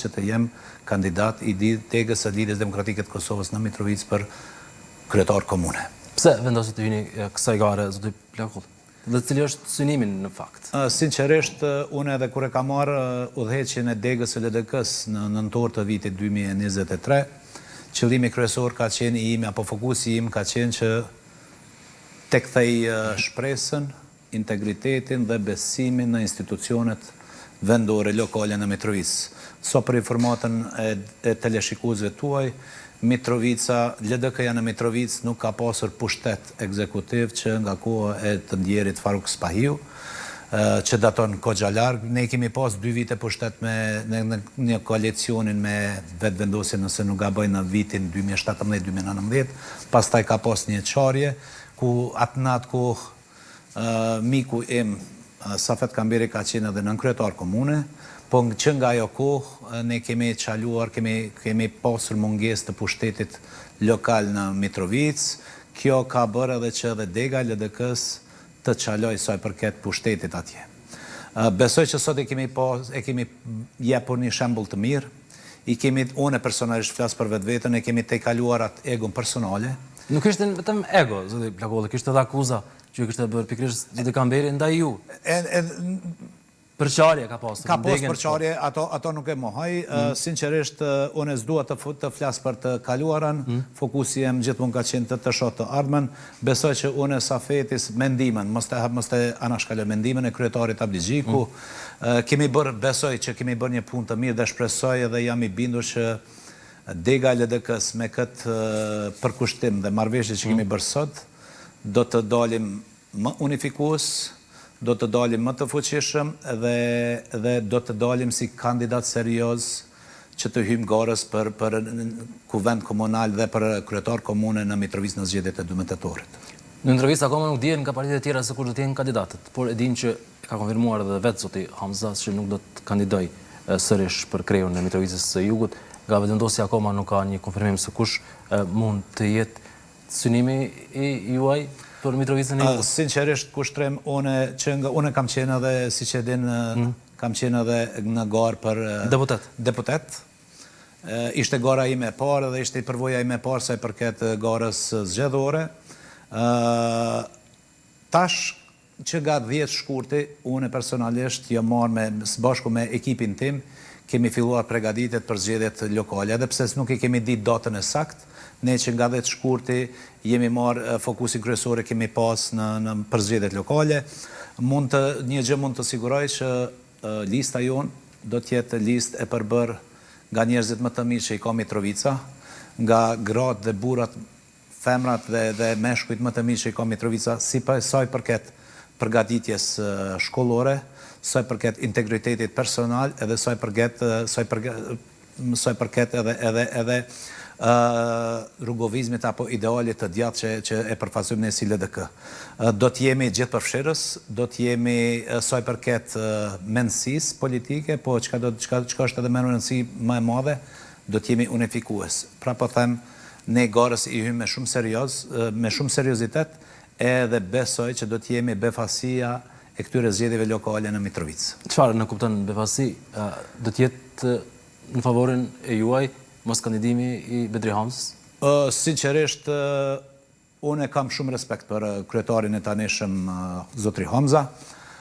që të jem kandidat i tegës së Lidhjes Demokratike të Kosovës në Mitrovic për kryetar komune. Pse vendosit të hyni kësaj gare, zoti Plakull? Dhe cili është synimin në fakt? Sinqerisht, unë edhe kur e kam marrë udhëheqjen e degës së LDK-s në nëntor të vitit 2023, qëllimi kryesor ka qenë i imi, apo fokusi im ka qenë që të kthej shpresën, integritetin dhe besimin në institucionet vendore lokale në Mitrovic. So për informatën e teleshikuesve tuaj, Mitrovica, LDK-ja në Mitrovic nuk ka pasur pushtet ekzekutiv që nga koha e të ndjerit Faruk Spahiu, që daton kogja larg. Ne kemi pas 2 vite pushtet me një koalicionin me vetëvendosjen, nëse nuk gaboj, në vitin 2017-2019, pastaj ka pas një çarje ku atë kohë miku im Safet Kamberi ka qenë edhe nënkryetar komune, po që nga ajo kohë ne kemi çaluar, kemi pasur mungesë të pushtetit lokal në Mitrovic. Kjo ka bërë edhe që edhe dega LDK-s të çaloj sa i përket pushtetit atje. Besoj që sot e kemi jepur një shembull të mirë, unë personalisht flas për vetveten, e kemi tejkaluar atë egon personale. Nuk ishte vetëm ego, zoti Plakolli, kishte edhe akuza që kishte bërë pikërisht zoti Kamberi ndaj ju. Përçarje ka pasur. Ka pasur përçarje, ato nuk e mohoj. Sinqerisht, unë s'dua të flas për të kaluarën, fokusi im gjithmonë ka qenë të shoh të ardhmen. Besoj që unë Safetis mendimin, mos të anashkaloj mendimin e kryetarit Abligjiku. Besoj që kemi bërë një punë të mirë dhe shpresoj edhe jam i bindur që dega LDK-s me këtë përkushtim dhe marrëveshje që kemi bërë sot, do të dalim më unifikues, do të dalim më të fuqishëm dhe do të dalim si kandidat serioz që të hyjmë garës për kuvend komunal dhe për kryetar komune në Mitrovic në zgjedhjet e 12 tetorit. Në entrevistë akoma nuk dihen nga partitë e tjera se kush do të jenë kandidatët, por e dinë që ka konfirmuar edhe vetë zoti Hamza që nuk do të kandidoj sërish për krejun e Mitrovicës së Jugut. Nga vetëvendosja akoma nuk ka një konfirmim se kush mund të jetë synimi i juaj për Mitrovicën e Jugut. Sinqerisht, kushtrim, unë kam qenë edhe, siç e din, kam qenë edhe në garë për deputet. Ishte gara ime e parë dhe ishte përvoja ime e parë sa i përket garës zgjedhore. Tash që nga 10 shkurti, unë personalisht jam marrë së bashku me ekipin tim, kemi filluar përgatitet për zgjedhjet lokale, edhe pse nuk i kemi ditë datën e saktë. Ne që nga 10 shkurti jemi marrë fokusin kryesor kemi pas për zgjedhjet lokale. Një gjë mund të siguroj që lista jonë do të jetë listë e përbërë nga njerëzit më të mirë që i ka Mitrovica, nga gratë dhe burrat, femrat dhe meshkujt më të mirë që i ka Mitrovica, sa i përket përgatitjes shkollore, sa i përket integritetit personal, edhe sa i përket edhe rrugovizmit apo idealit të djathtë që e përfaqësojmë ne si LDK. Do të jemi gjithëpërfshirës, do të jemi sa i përket mendësisë politike, po çka është edhe më rëndësi më e madhe, do të jemi unifikues. Pra po them, ne garës i hyjmë me shumë seriozitet, edhe besoj që do të jemi befasia e këtyre zgjedhjeve lokale në Mitrovic. Çfarë në kupton befasi? Do të jetë në favorin e juaj mos kandidimi i Bedri Hamzës? Sinqerisht, unë kam shumë respekt për kryetarin e tanishëm zotri Hamza.